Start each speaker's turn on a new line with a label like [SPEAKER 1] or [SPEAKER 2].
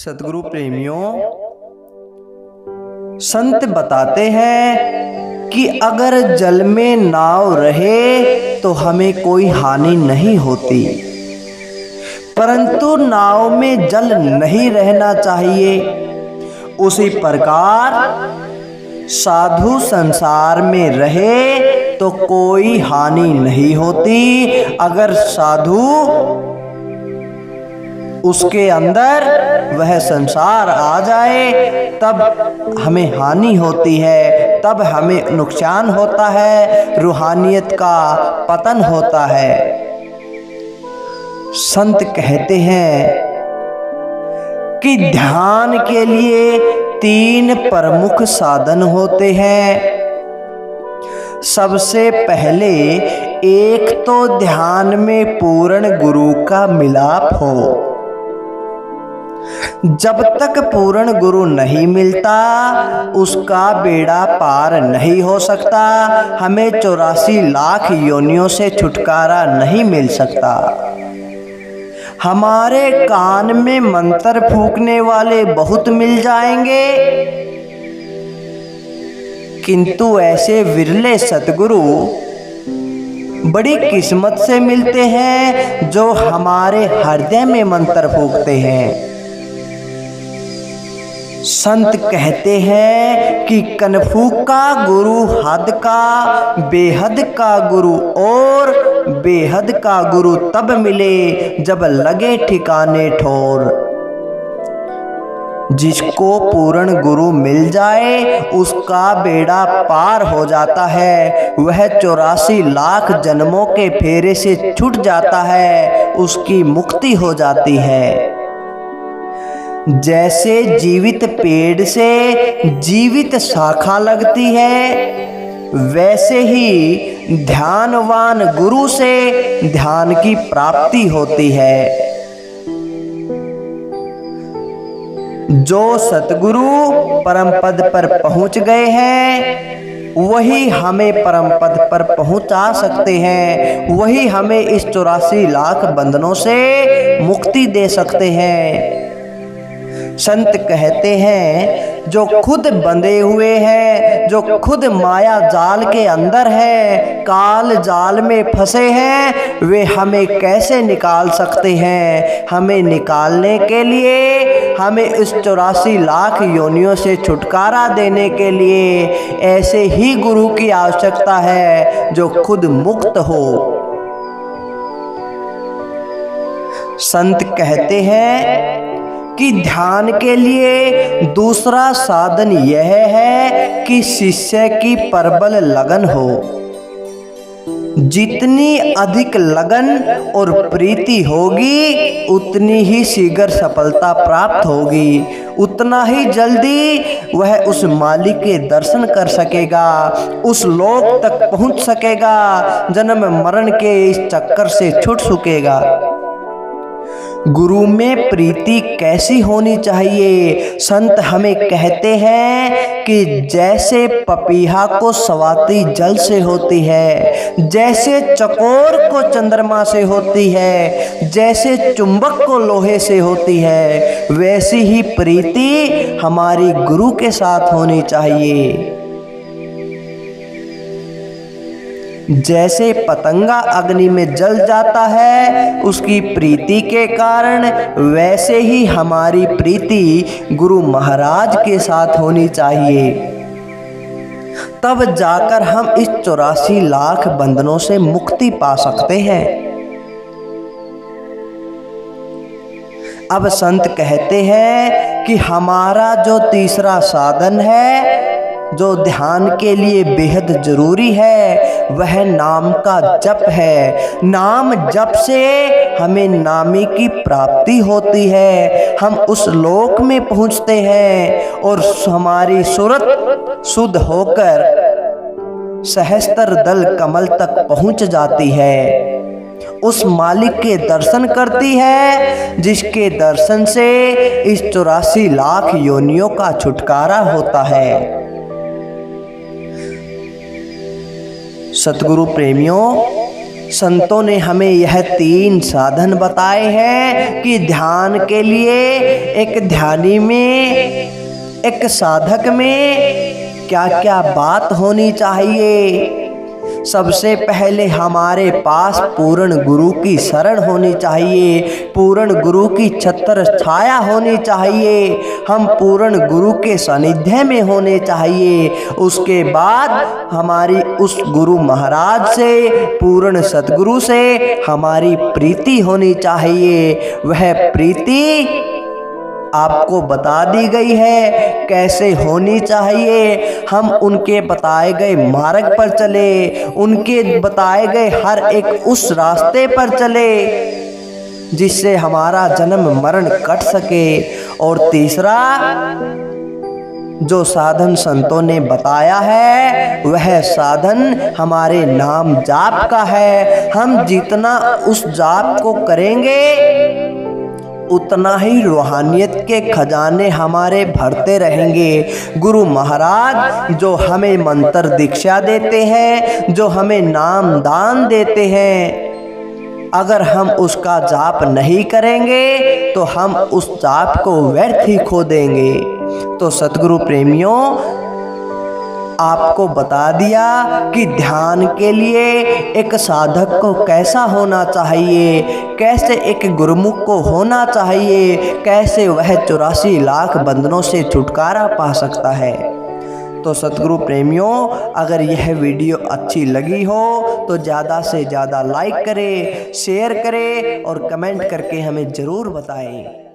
[SPEAKER 1] सतगुरु प्रेमियों, संत बताते हैं कि अगर जल में नाव रहे तो हमें कोई हानि नहीं होती, परंतु नाव में जल नहीं रहना चाहिए। उसी प्रकार साधु संसार में रहे तो कोई हानि नहीं होती। अगर साधु उसके अंदर वह संसार आ जाए तब हमें हानि होती है, तब हमें नुकसान होता है, रूहानियत का पतन होता है। संत कहते हैं कि ध्यान के लिए 3 प्रमुख साधन होते हैं। सबसे पहले एक तो ध्यान में पूर्ण गुरु का मिलाप हो। जब तक पूर्ण गुरु नहीं मिलता उसका बेड़ा पार नहीं हो सकता, हमें 84 लाख योनियों से छुटकारा नहीं मिल सकता। हमारे कान में मंत्र फूंकने वाले बहुत मिल जाएंगे, किंतु ऐसे विरले सतगुरु बड़ी किस्मत से मिलते हैं जो हमारे हृदय में मंत्र फूंकते हैं। संत कहते हैं कि कनफू का गुरु हद का, बेहद का गुरु और बेहद का गुरु तब मिले जब लगे ठिकाने ठोर। जिसको पूर्ण गुरु मिल जाए उसका बेड़ा पार हो जाता है, वह 84 लाख जन्मों के फेरे से छूट जाता है, उसकी मुक्ति हो जाती है। जैसे जीवित पेड़ से जीवित शाखा लगती है, वैसे ही ध्यानवान गुरु से ध्यान की प्राप्ति होती है। जो सतगुरु परम पद पर पहुंच गए हैं वही हमें परम पद पर पहुंचा सकते हैं, वही हमें इस 84 लाख बंधनों से मुक्ति दे सकते हैं। संत कहते हैं जो खुद बंधे हुए हैं, जो खुद माया जाल के अंदर है, काल जाल में फंसे हैं, वे हमें कैसे निकाल सकते हैं। हमें निकालने के लिए, हमें इस 84 लाख योनियों से छुटकारा देने के लिए ऐसे ही गुरु की आवश्यकता है जो खुद मुक्त हो। संत कहते हैं कि ध्यान के लिए दूसरा साधन यह है कि शिष्य की प्रबल लगन हो। जितनी अधिक लगन और प्रीति होगी उतनी ही शीघ्र सफलता प्राप्त होगी, उतना ही जल्दी वह उस मालिक के दर्शन कर सकेगा, उस लोक तक पहुंच सकेगा, जन्म मरण के इस चक्कर से छूट सकेगा। गुरु में प्रीति कैसी होनी चाहिए? संत हमें कहते हैं कि जैसे पपीहा को स्वाति जल से होती है, जैसे चकोर को चंद्रमा से होती है, जैसे चुंबक को लोहे से होती है, वैसी ही प्रीति हमारी गुरु के साथ होनी चाहिए। जैसे पतंगा अग्नि में जल जाता है उसकी प्रीति के कारण, वैसे ही हमारी प्रीति गुरु महाराज के साथ होनी चाहिए। तब जाकर हम इस 84 लाख बंधनों से मुक्ति पा सकते हैं। अब संत कहते हैं कि हमारा जो तीसरा साधन है, जो ध्यान के लिए बेहद जरूरी है, वह नाम का जप है। नाम जप से हमें नामी की प्राप्ति होती है, हम उस लोक में पहुंचते हैं और हमारी सूरत शुद्ध होकर सहस्त्र दल कमल तक पहुंच जाती है, उस मालिक के दर्शन करती है जिसके दर्शन से इस 84 लाख योनियों का छुटकारा होता है। सतगुरु प्रेमियों, संतों ने हमें यह 3 साधन बताए हैं कि ध्यान के लिए एक ध्यानी में, एक साधक में क्या क्या बात होनी चाहिए। सबसे पहले हमारे पास पूर्ण गुरु की शरण होनी चाहिए, पूर्ण गुरु की छत्र छाया होनी चाहिए, हम पूर्ण गुरु के सानिध्य में होने चाहिए। उसके बाद हमारी उस गुरु महाराज से, पूर्ण सतगुरु से हमारी प्रीति होनी चाहिए। वह प्रीति आपको बता दी गई है कैसे होनी चाहिए। हम उनके बताए गए मार्ग पर चले, उनके बताए गए हर एक उस रास्ते पर चले जिससे हमारा जन्म मरण कट सके। और तीसरा जो साधन संतों ने बताया है वह साधन हमारे नाम जाप का है। हम जितना उस जाप को करेंगे उतना ही रूहानियत के खजाने हमारे भरते रहेंगे। गुरु महाराज जो हमें मंत्र दीक्षा देते हैं, जो हमें नाम दान देते हैं, अगर हम उसका जाप नहीं करेंगे तो हम उस जाप को व्यर्थ ही खो देंगे। तो सतगुरु प्रेमियों, आपको बता दिया कि ध्यान के लिए एक साधक को कैसा होना चाहिए, कैसे एक गुरुमुख को होना चाहिए, कैसे वह 84 लाख बंधनों से छुटकारा पा सकता है। तो सतगुरु प्रेमियों, अगर यह वीडियो अच्छी लगी हो तो ज़्यादा से ज़्यादा लाइक करें, शेयर करें और कमेंट करके हमें ज़रूर बताएं।